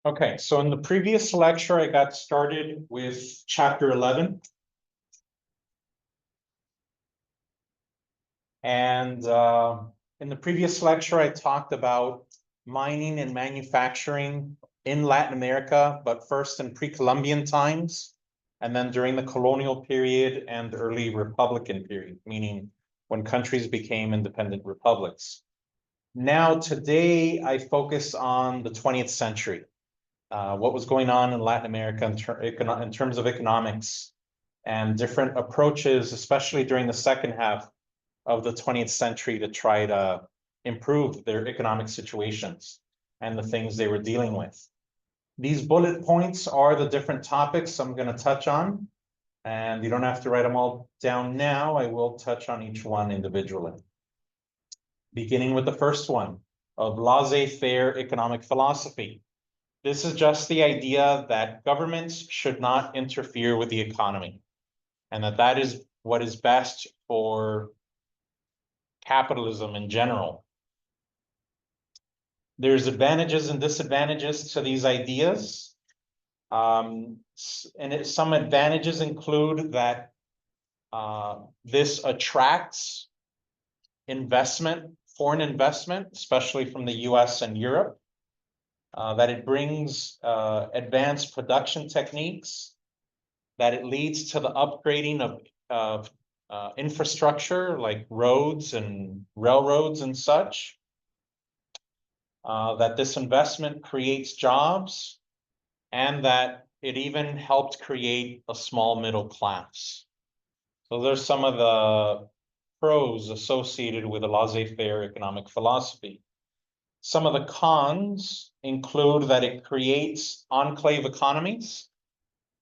Okay, so in the previous lecture, I got started with chapter 11. And in the previous lecture, I talked about mining and manufacturing in Latin America, but first in pre-Columbian times, and then during the colonial period and the early Republican period, meaning when countries became independent republics. Now, today, I focus on the 20th century. What was going on in Latin America in terms of economics and different approaches, especially during the second half of the 20th century, to try to improve their economic situations and the things they were dealing with. These bullet points are the different topics I'm going to touch on, and you don't have to write them all down now. I will touch on each one individually. Beginning with the first one of laissez-faire economic philosophy. This is just the idea that governments should not interfere with the economy, and that is what is best for capitalism in general. There's advantages and disadvantages to these ideas. Some advantages include that this attracts foreign investment, especially from the US and Europe. That it brings advanced production techniques, that it leads to the upgrading of infrastructure like roads and railroads and such, that this investment creates jobs, and that it even helped create a small middle class. So there's some of the pros associated with a laissez-faire economic philosophy. Some of the cons include that it creates enclave economies.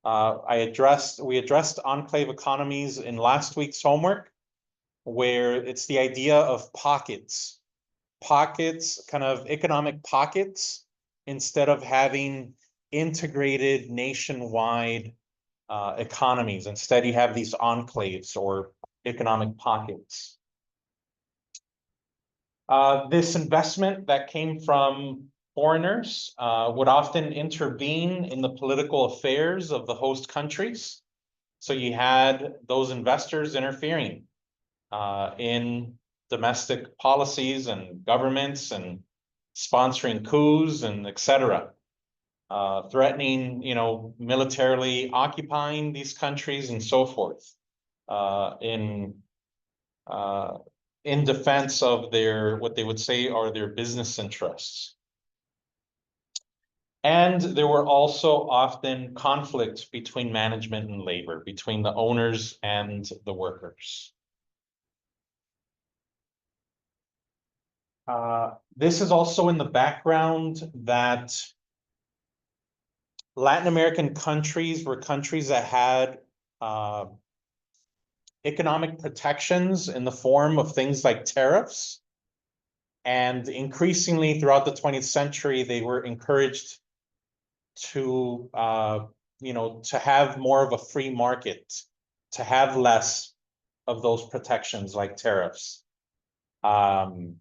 We addressed enclave economies in last week's homework, where it's the idea of pockets, kind of economic pockets, instead of having integrated nationwide economies. Instead, you have these enclaves or economic pockets. This investment that came from foreigners would often intervene in the political affairs of the host countries. So you had those investors interfering in domestic policies and governments and sponsoring coups and etc. Threatening, militarily occupying these countries and so forth, in defense of what they would say are their business interests. And there were also often conflicts between management and labor, between the owners and the workers. This is also in the background that Latin American countries were countries that had economic protections in the form of things like tariffs. And increasingly throughout the 20th century, they were encouraged to, to have more of a free market, to have less of those protections like tariffs. And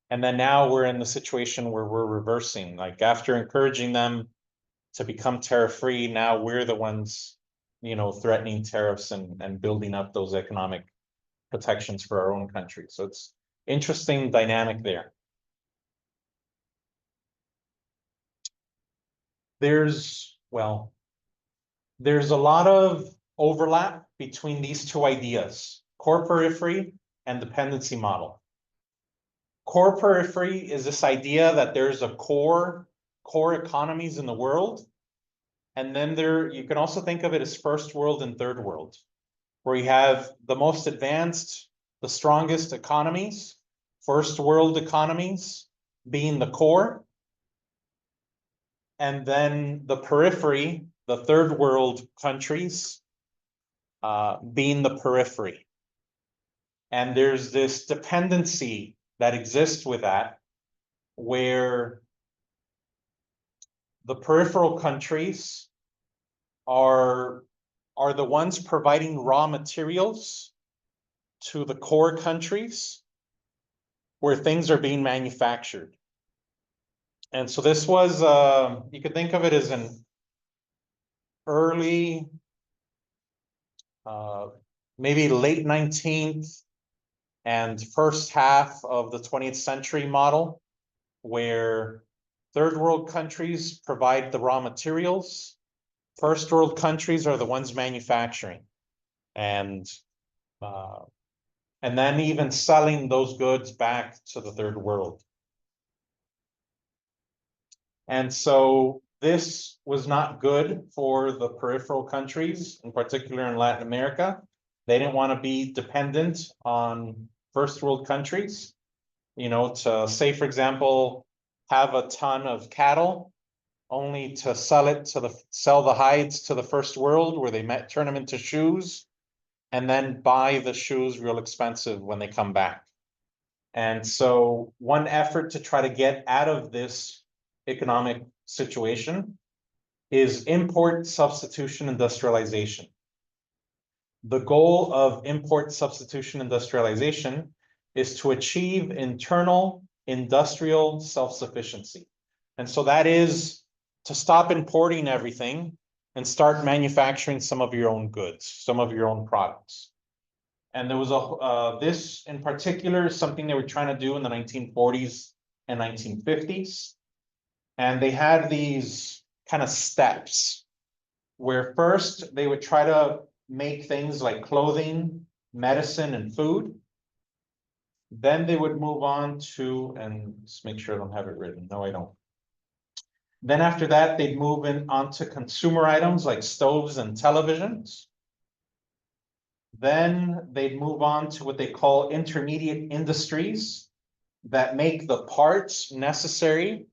then now we're in the situation where we're reversing, like after encouraging them to become tariff-free, now we're the ones, threatening tariffs and building up those economic protections for our own country. So it's interesting dynamic there. There's a lot of overlap between these two ideas, core-periphery and dependency model. Core-periphery is this idea that there's a core economies in the world. And then you can also think of it as first world and third world, where you have the most advanced, the strongest economies, first world economies being the core, and then the periphery, the third world countries, being the periphery. And there's this dependency that exists with that, where the peripheral countries are the ones providing raw materials to the core countries where things are being manufactured. And so this was, you could think of it as an early, maybe late 19th and first half of the 20th century model, where third world countries provide the raw materials. First world countries are the ones manufacturing. And then even selling those goods back to the third world. And so this was not good for the peripheral countries, in particular in Latin America. They didn't want to be dependent on first world countries, you know, to say, for example, have a ton of cattle only to sell the hides to the first world where they turn them into shoes and then buy the shoes real expensive when they come back. And so one effort to try to get out of this economic situation is import substitution industrialization. The goal of import substitution industrialization is to achieve internal industrial self-sufficiency. And so that is to stop importing everything and start manufacturing some of your own goods, some of your own products. And there was this in particular is something they were trying to do in the 1940s and 1950s. And they had these kind of steps where first they would try to make things like clothing, medicine, and food. Then they would move on to, and let's make sure I don't have it written. No, I don't. Then after that, they'd move on to consumer items like stoves and televisions. Then they'd move on to what they call intermediate industries that make the parts necessary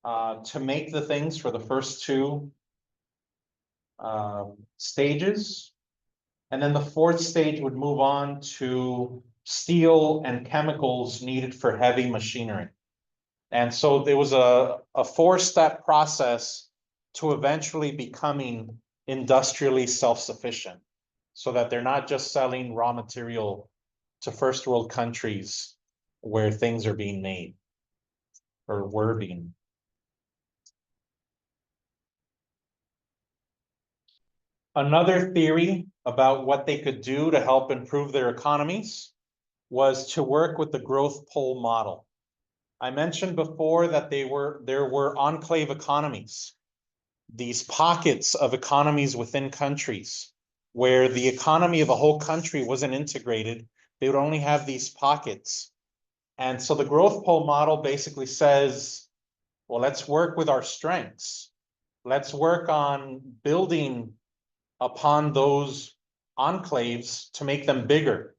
to make the things for the first two stages. And then the fourth stage would move on to steel and chemicals needed for heavy machinery. And so there was a four-step process to eventually becoming industrially self-sufficient, so that they're not just selling raw material to first world countries where things are being made or were being. Another theory about what they could do to help improve their economies was to work with the growth pull model. I mentioned before that there were enclave economies, these pockets of economies within countries where the economy of a whole country wasn't integrated. They would only have these pockets. And so the growth pull model basically says, well, let's work with our strengths. Let's work on building upon those enclaves to make them bigger.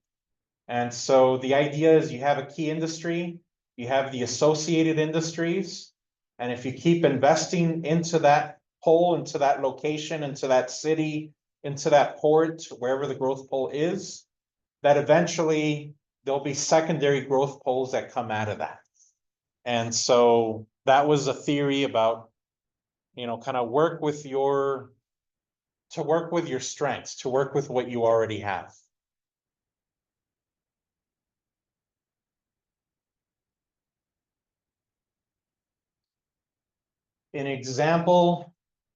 And so the idea is you have a key industry, you have the associated industries, and if you keep investing into that pole, into that location, into that city, into that port, wherever the growth pole is, that eventually there'll be secondary growth poles that come out of that. And so that was a theory about, you know, kind of work with your strengths, to work with what you already have. An example,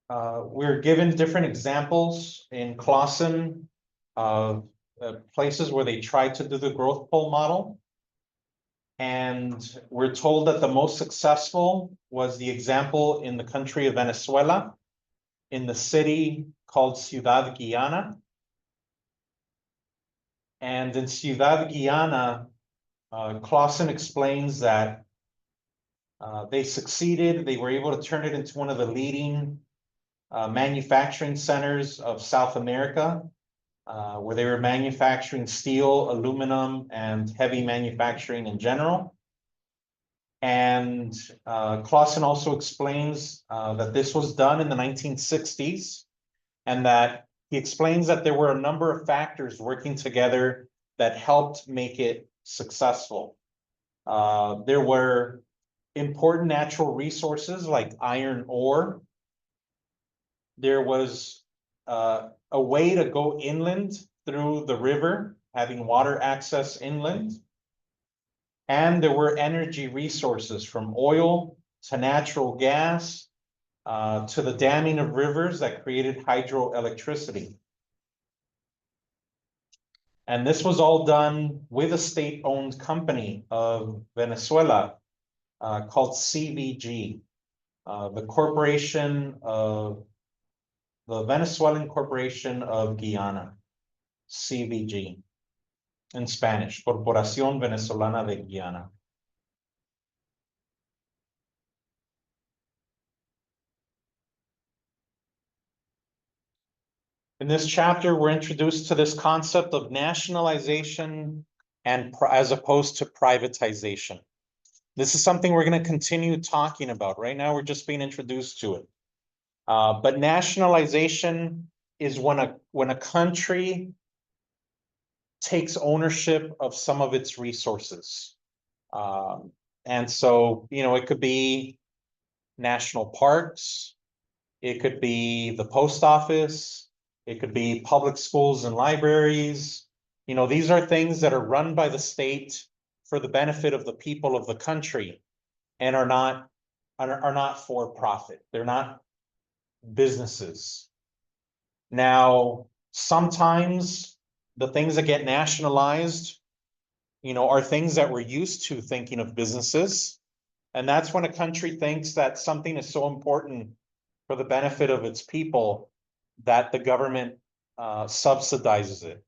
we're given different examples in Clawson of places where they tried to do the growth pull model. And we're told that the most successful was the example in the country of Venezuela, in the city called Ciudad Guayana. And in Ciudad Guayana, Clawson explains that they succeeded. They were able to turn it into one of the leading manufacturing centers of South America, where they were manufacturing steel, aluminum, and heavy manufacturing in general. And Clawson also explains that this was done in the 1960s, and that he explains that there were a number of factors working together that helped make it successful. There were important natural resources like iron ore. There was a way to go inland through the river, having water access inland. And there were energy resources from oil to natural gas, to the damming of rivers that created hydroelectricity. And this was all done with a state-owned company of Venezuela called CVG, the Venezuelan Corporation of Guyana, CVG, in Spanish, Corporación Venezolana de Guyana. In this chapter, we're introduced to this concept of nationalization and as opposed to privatization. This is something we're going to continue talking about. Right now, we're just being introduced to it. But nationalization is when a country takes ownership of some of its resources. And so, it could be national parks, it could be the post office, it could be public schools and libraries. These are things that are run by the state for the benefit of the people of the country and are not for profit. They're not businesses. Now, sometimes the things that get nationalized, are things that we're used to thinking of businesses. And that's when a country thinks that something is so important for the benefit of its people that the government subsidizes it.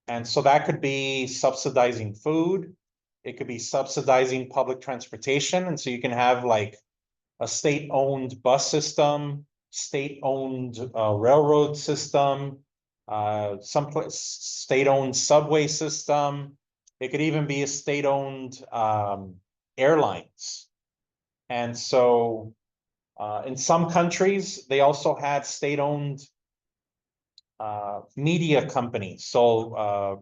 And so that could be subsidizing food. It could be subsidizing public transportation. And so you can have like a state-owned bus system, state-owned railroad system, some state-owned subway system. It could even be a state-owned airlines. And so in some countries, they also had state-owned media companies. So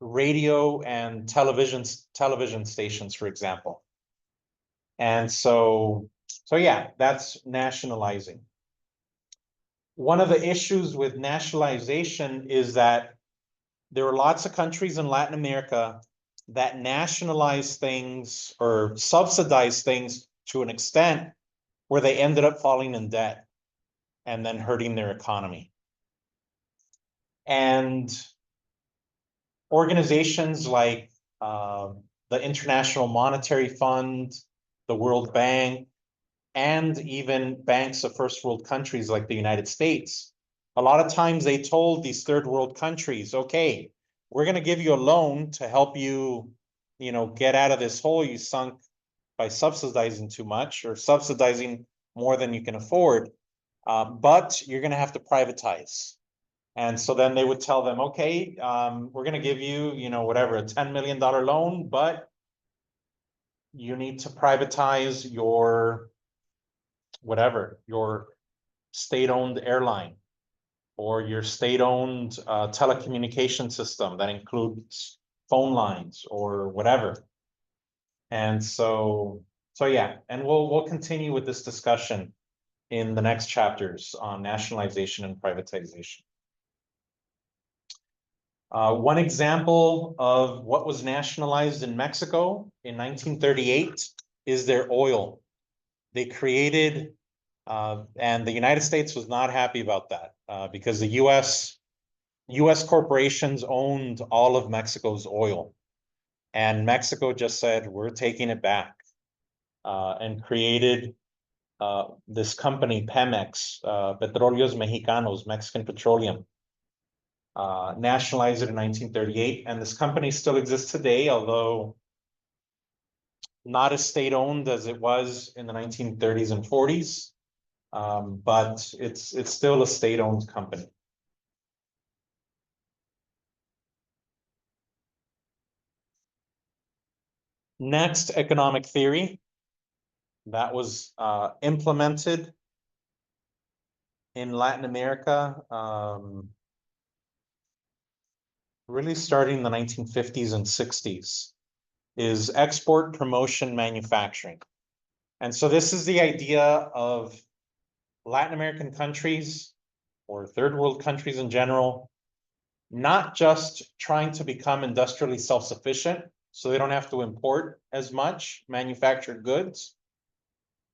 radio and television stations, for example. And so yeah, that's nationalizing. One of the issues with nationalization is that there are lots of countries in Latin America that nationalize things or subsidize things to an extent where they ended up falling in debt and then hurting their economy. And organizations like the International Monetary Fund, the World Bank, and even banks of first world countries like the United States, a lot of times they told these third world countries, okay, we're going to give you a loan to help you, get out of this hole you sunk by subsidizing too much or subsidizing more than you can afford, but you're going to have to privatize. And so then they would tell them, okay, we're going to give you, whatever, a $10 million loan, but you need to privatize your whatever, your state-owned airline or your state-owned telecommunication system that includes phone lines or whatever. And so yeah, and we'll continue with this discussion in the next chapters on nationalization and privatization. One example of what was nationalized in Mexico in 1938 is their oil. They created, and the United States was not happy about that because the US corporations owned all of Mexico's oil. And Mexico just said, we're taking it back, and created this company, Pemex, Petróleos Mexicanos, Mexican Petroleum. Nationalized it in 1938, and this company still exists today, although not as state-owned as it was in the 1930s and 40s, but it's still a state-owned company. Next, economic theory. That was implemented in Latin America, really starting in the 1950s and 60s, is export, promotion, manufacturing. And so this is the idea of Latin American countries or third world countries in general, not just trying to become industrially self-sufficient so they don't have to import as much manufactured goods,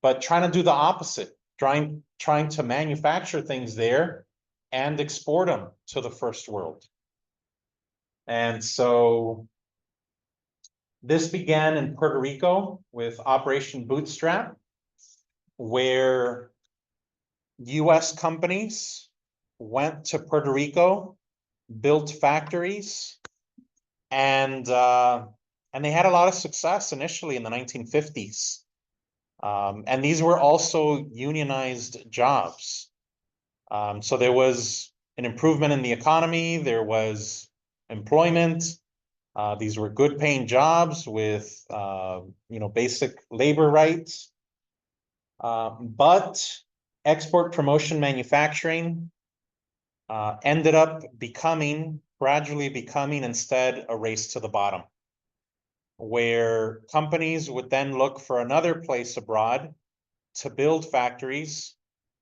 but trying to do the opposite, trying to manufacture things there and export them to the first world. And so this began in Puerto Rico with Operation Bootstrap, where US companies went to Puerto Rico, built factories, and they had a lot of success initially in the 1950s. And these were also unionized jobs. So there was an improvement in the economy, there was employment. These were good paying jobs with basic labor rights. But export promotion manufacturing ended up gradually becoming instead a race to the bottom, where companies would then look for another place abroad to build factories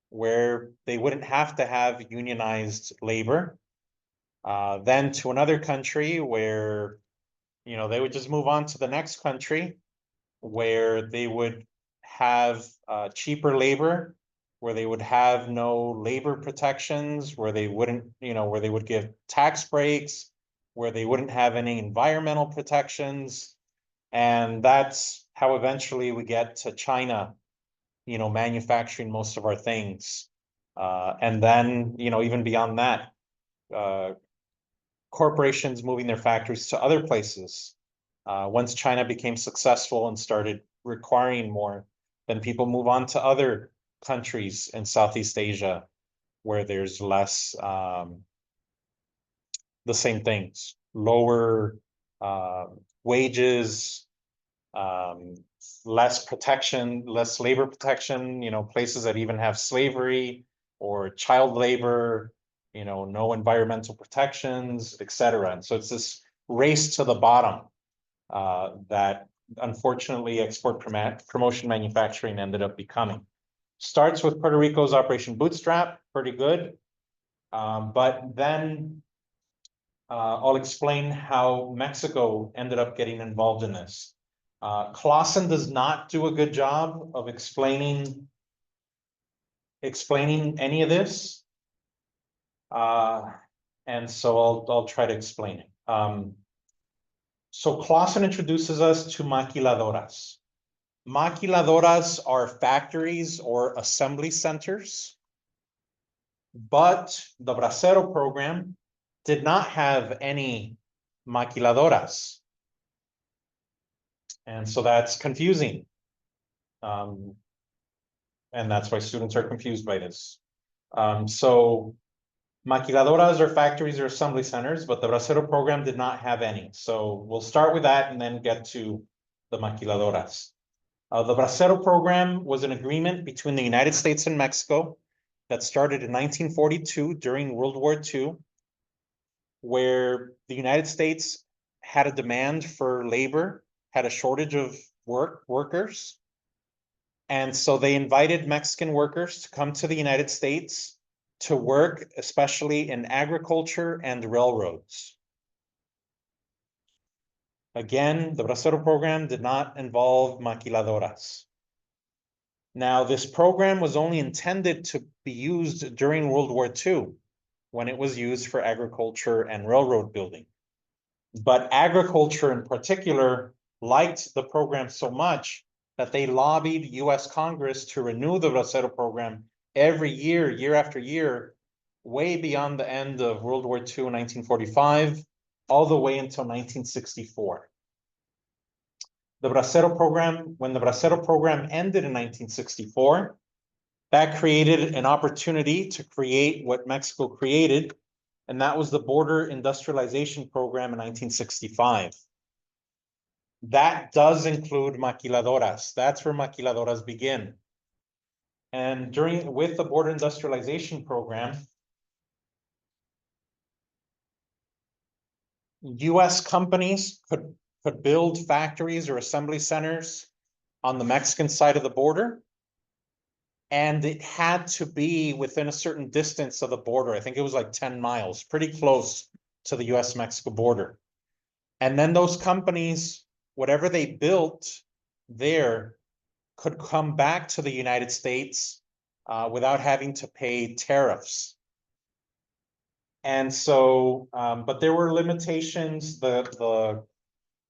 where they wouldn't have to have unionized labor, then to another country where they would just move on to the next country where they would have cheaper labor, where they would have no labor protections, where they wouldn't, where they would give tax breaks, where they wouldn't have any environmental protections. And that's how eventually we get to China, manufacturing most of our things. And then, even beyond that, corporations moving their factories to other places. Once China became successful and started requiring more, then people move on to other countries in Southeast Asia where there's less, the same things, lower wages, less protection, less labor protection, places that even have slavery or child labor, no environmental protections, etc. And so it's this race to the bottom that unfortunately export promotion manufacturing ended up becoming. Starts with Puerto Rico's Operation Bootstrap, pretty good. But then I'll explain how Mexico ended up getting involved in this. Clawson does not do a good job of explaining any of this. And so I'll try to explain it. So Clawson introduces us to Maquiladoras. Maquiladoras are factories or assembly centers, but the Bracero program did not have any maquiladoras. And so that's confusing. And that's why students are confused by this. So maquiladoras are factories or assembly centers, but the Bracero program did not have any. So we'll start with that and then get to the maquiladoras. The Bracero program was an agreement between the United States and Mexico that started in 1942 during World War II, where the United States had a demand for labor, had a shortage of workers. And so they invited Mexican workers to come to the United States to work, especially in agriculture and railroads. Again, the Bracero program did not involve maquiladoras. Now, this program was only intended to be used during World War II, when it was used for agriculture and railroad building. But agriculture in particular liked the program so much that they lobbied US Congress to renew the Bracero program every year, year after year, way beyond the end of World War II in 1945, all the way until 1964. The Bracero program, when the Bracero program ended in 1964, that created an opportunity to create what Mexico created, and that was the Border Industrialization Program in 1965. That does include maquiladoras. That's where maquiladoras begin. And with the Border Industrialization Program, US companies could build factories or assembly centers on the Mexican side of the border. And it had to be within a certain distance of the border. I think it was like 10 miles, pretty close to the US-Mexico border. And then those companies, whatever they built there, could come back to the United States without having to pay tariffs. And so, but there were limitations.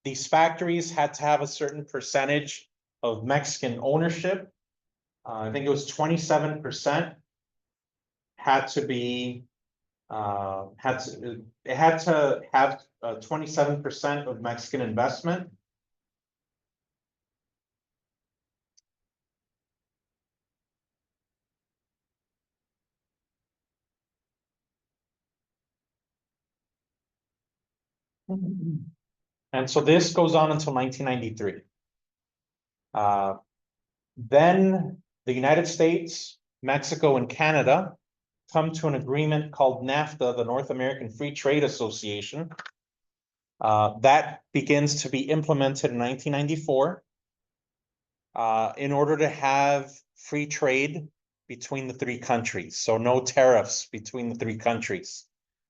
These factories had to have a certain percentage of Mexican ownership. I think it was 27% had to be, it had to have 27% of Mexican investment. And so this goes on until 1993. Then the United States, Mexico, and Canada come to an agreement called NAFTA, the North American Free Trade Association. That begins to be implemented in 1994 in order to have free trade between the three countries. So no tariffs between the three countries,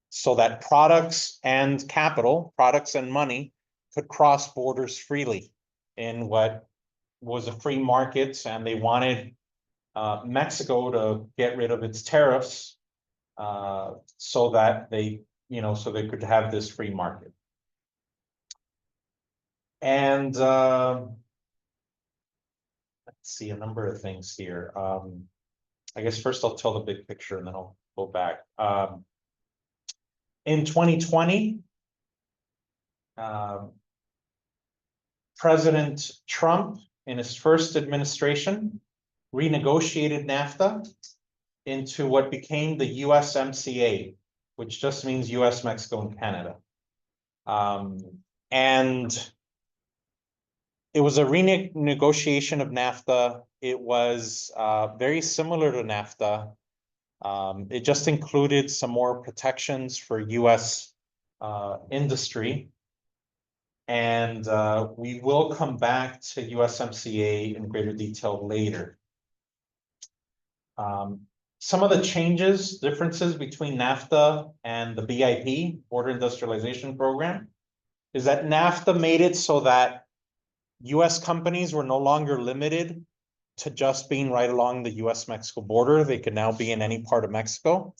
so that products and capital, products and money could cross borders freely in what was a free market, and they wanted Mexico to get rid of its tariffs so that they, so they could have this free market. And let's see a number of things here. I guess first I'll tell the big picture and then I'll go back. In 2020, President Trump, in his first administration, renegotiated NAFTA into what became the USMCA, which just means US, Mexico, and Canada. And it was a renegotiation of NAFTA. It was very similar to NAFTA. It just included some more protections for US industry. And we will come back to USMCA in greater detail later. Some of the changes, differences between NAFTA and the BIP, Border Industrialization Program, is that NAFTA made it so that US companies were no longer limited to just being right along the US-Mexico border. They could now be in any part of Mexico.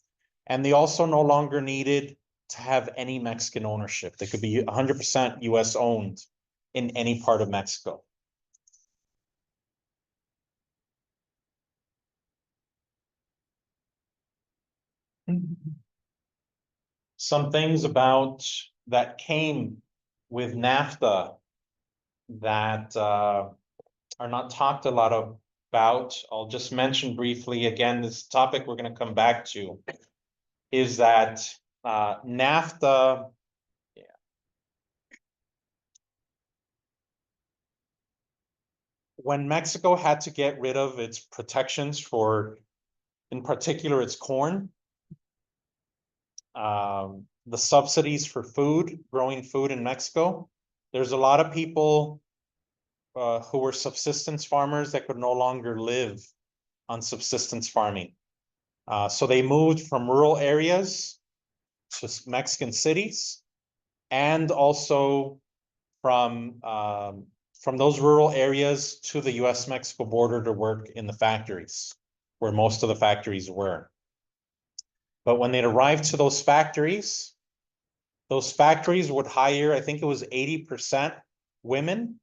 And they also no longer needed to have any Mexican ownership. They could be 100% US owned in any part of Mexico. Some things about that came with NAFTA that are not talked a lot about. I'll just mention briefly, again, this topic we're going to come back to, is that NAFTA, when Mexico had to get rid of its protections for, in particular, its corn, the subsidies for food, growing food in Mexico, there's a lot of people who were subsistence farmers that could no longer live on subsistence farming. So they moved from rural areas to Mexican cities, and also from those rural areas to the US-Mexico border to work in the factories, where most of the factories were. But when they'd arrived to those factories would hire, I think it was 80% women,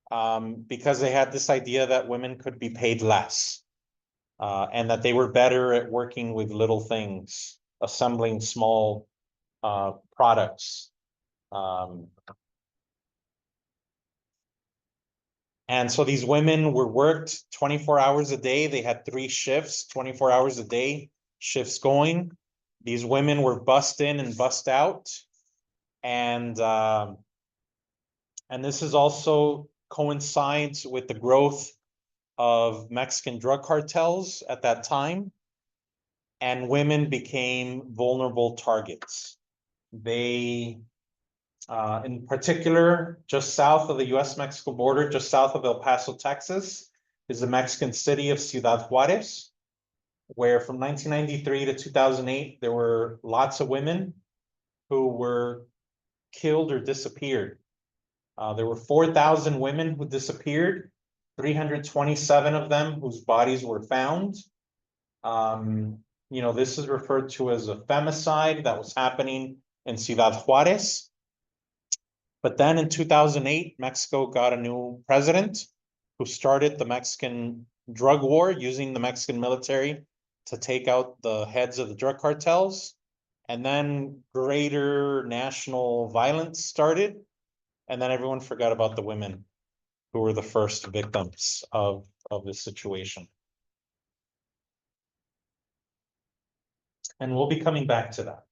because they had this idea that women could be paid less, and that they were better at working with little things, assembling small products. And so these women were worked 24 hours a day. They had 3 shifts, 24 hours a day, shifts going. These women were bussed in and bussed out. And this is also coincides with the growth of Mexican drug cartels at that time. And women became vulnerable targets. They, in particular, just south of the US-Mexico border, just south of El Paso, Texas, is the Mexican city of Ciudad Juarez, where from 1993 to 2008, there were lots of women who were killed or disappeared. There were 4,000 women who disappeared, 327 of them whose bodies were found. This is referred to as a femicide that was happening in Ciudad Juarez. But then in 2008, Mexico got a new president who started the Mexican drug war using the Mexican military to take out the heads of the drug cartels. And then greater national violence started. And then everyone forgot about the women who were the first victims of this situation. And we'll be coming back to that.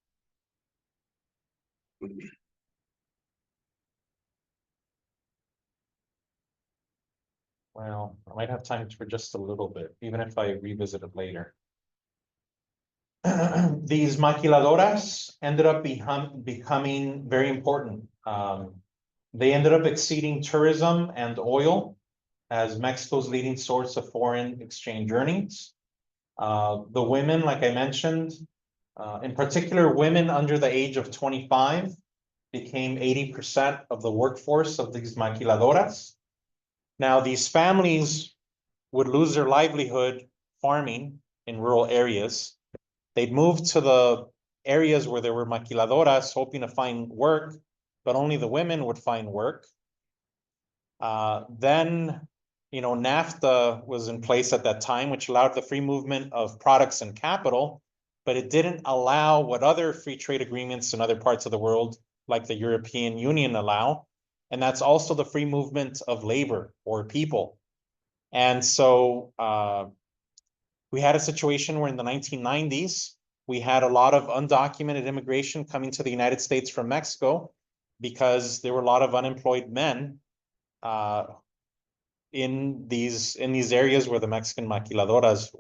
Well, I might have time for just a little bit, even if I revisit it later. These maquiladoras ended up becoming very important. They ended up exceeding tourism and oil as Mexico's leading source of foreign exchange earnings. The women, like I mentioned, in particular, women under the age of 25 became 80% of the workforce of these maquiladoras. Now, these families would lose their livelihood farming in rural areas. They'd move to the areas where there were maquiladoras hoping to find work, but only the women would find work. Then, NAFTA was in place at that time, which allowed the free movement of products and capital, but it didn't allow what other free trade agreements in other parts of the world, like the European Union, allow. And that's also the free movement of labor or people. And so we had a situation where in the 1990s, we had a lot of undocumented immigration coming to the United States from Mexico because there were a lot of unemployed men in these areas where the Mexican maquiladoras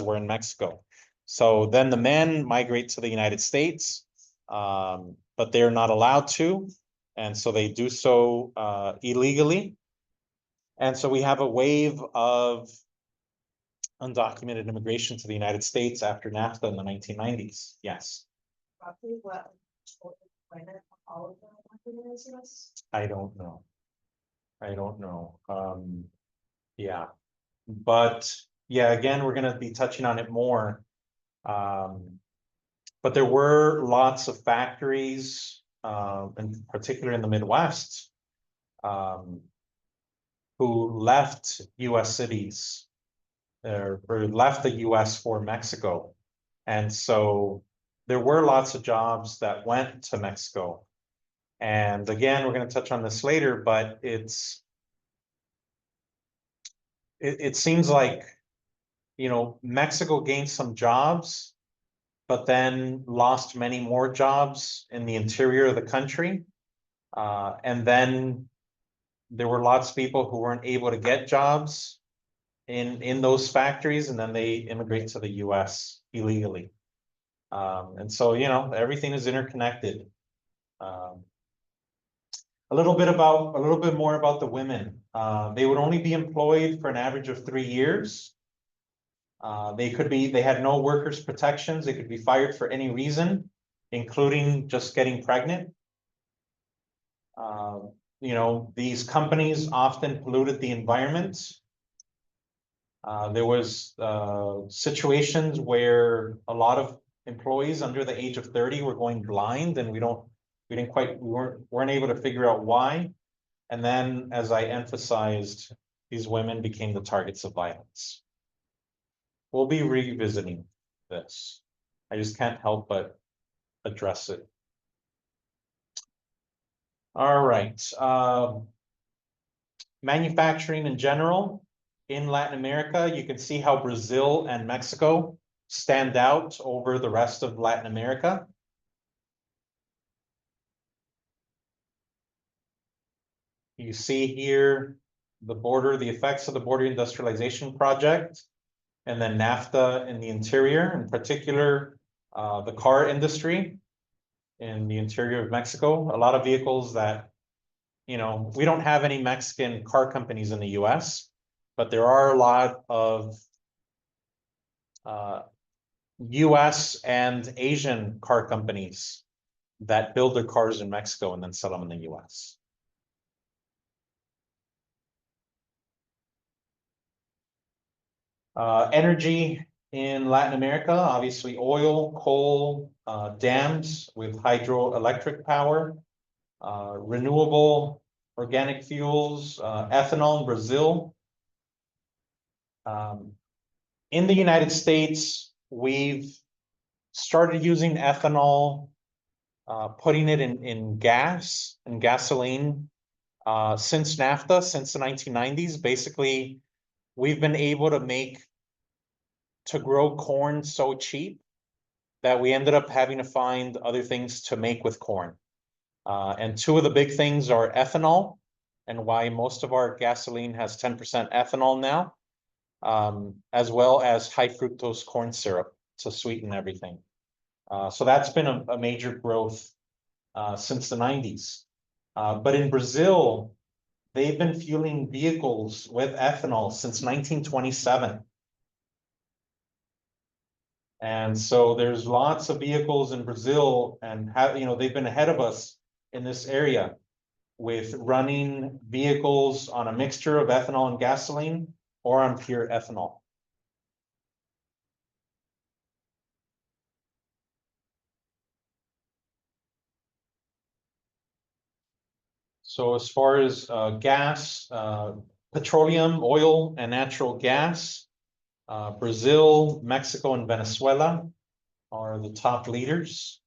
were in Mexico. So then the men migrate to the United States, but they're not allowed to. And so they do so illegally. And so we have a wave of undocumented immigration to the United States after NAFTA in the 1990s. Yes. Roughly what employment all of them is? I don't know. Yeah. But yeah, again, we're going to be touching on it more. But there were lots of factories, in particular in the Midwest, who left U.S. cities or left the U.S. for Mexico. And so there were lots of jobs that went to Mexico. And again, we're going to touch on this later, but it seems like, Mexico gained some jobs, but then lost many more jobs in the interior of the country. And then there were lots of people who weren't able to get jobs in those factories, and then they immigrate to the US illegally. And so, everything is interconnected. A little bit more about the women. They would only be employed for an average of 3 years. They had no workers' protections. They could be fired for any reason, including just getting pregnant. These companies often polluted the environment. There was situations where a lot of employees under the age of 30 were going blind, and we weren't able to figure out why. And then, as I emphasized, these women became the targets of violence. We'll be revisiting this. I just can't help but address it. All right. Manufacturing in general in Latin America, you can see how Brazil and Mexico stand out over the rest of Latin America. You see here the effects of the border industrialization project, and then NAFTA in the interior, in particular, the car industry in the interior of Mexico. A lot of vehicles that, we don't have any Mexican car companies in the US, but there are a lot of US and Asian car companies that build their cars in Mexico and then sell them in the US. Energy in Latin America, obviously oil, coal, dams with hydroelectric power, renewable organic fuels, ethanol in Brazil. In the United States, we've started using ethanol, putting it in gas and gasoline since NAFTA, since the 1990s. Basically, we've been able to grow corn so cheap that we ended up having to find other things to make with corn. And two of the big things are ethanol, and why most of our gasoline has 10% ethanol now, as well as high fructose corn syrup to sweeten everything. So that's been a major growth since the 90s. But in Brazil, they've been fueling vehicles with ethanol since 1927. And so there's lots of vehicles in Brazil, and they've been ahead of us in this area with running vehicles on a mixture of ethanol and gasoline or on pure ethanol. So as far as gas, petroleum, oil, and natural gas, Brazil, Mexico, and Venezuela are the top leaders.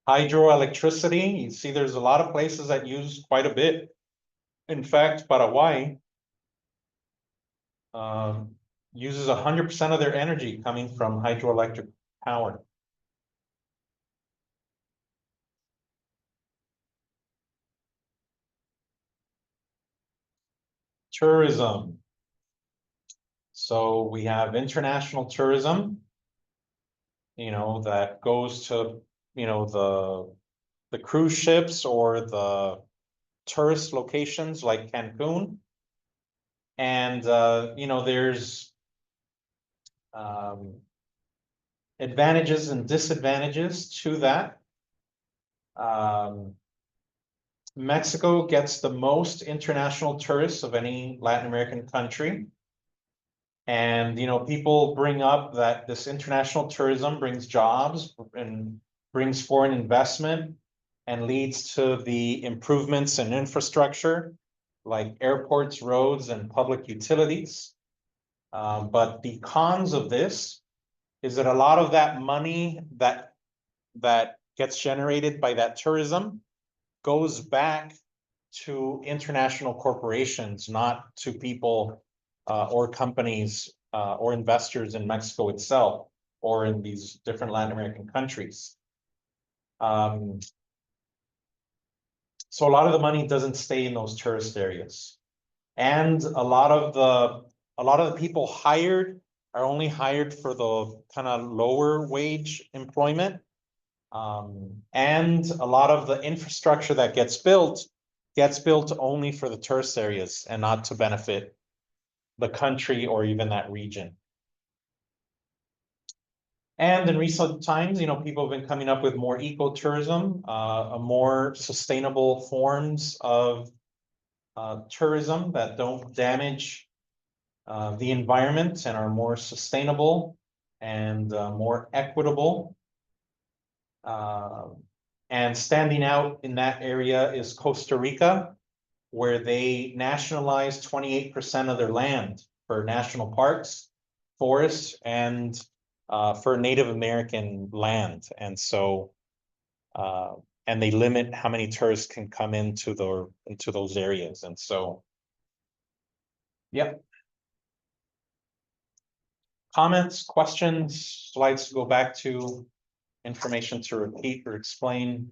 Hydroelectricity, you see there's a lot of places that use quite a bit. In fact, Paraguay uses 100% of their energy coming from hydroelectric power. Tourism. So we have international tourism, that goes to, the cruise ships or the tourist locations like Cancun. And, there's advantages and disadvantages to that. Mexico gets the most international tourists of any Latin American country. And, people bring up that this international tourism brings jobs and brings foreign investment and leads to the improvements in infrastructure like airports, roads, and public utilities. But the cons of this is that a lot of that money that gets generated by that tourism goes back to international corporations, not to people or companies or investors in Mexico itself or in these different Latin American countries. So a lot of the money doesn't stay in those tourist areas, and a lot of the people hired are only hired for the kind of lower wage employment. And a lot of the infrastructure that gets built only for the tourist areas and not to benefit the country or even that region. And in recent times, people have been coming up with more ecotourism, more sustainable forms of tourism that don't damage the environment and are more sustainable and more equitable. And standing out in that area is Costa Rica, where they nationalized 28% of their land for national parks, forests, and for Native American land. And so, and they limit how many tourists can come into those areas. And so, yep. Comments, questions, slides to go back to, information to repeat or explain.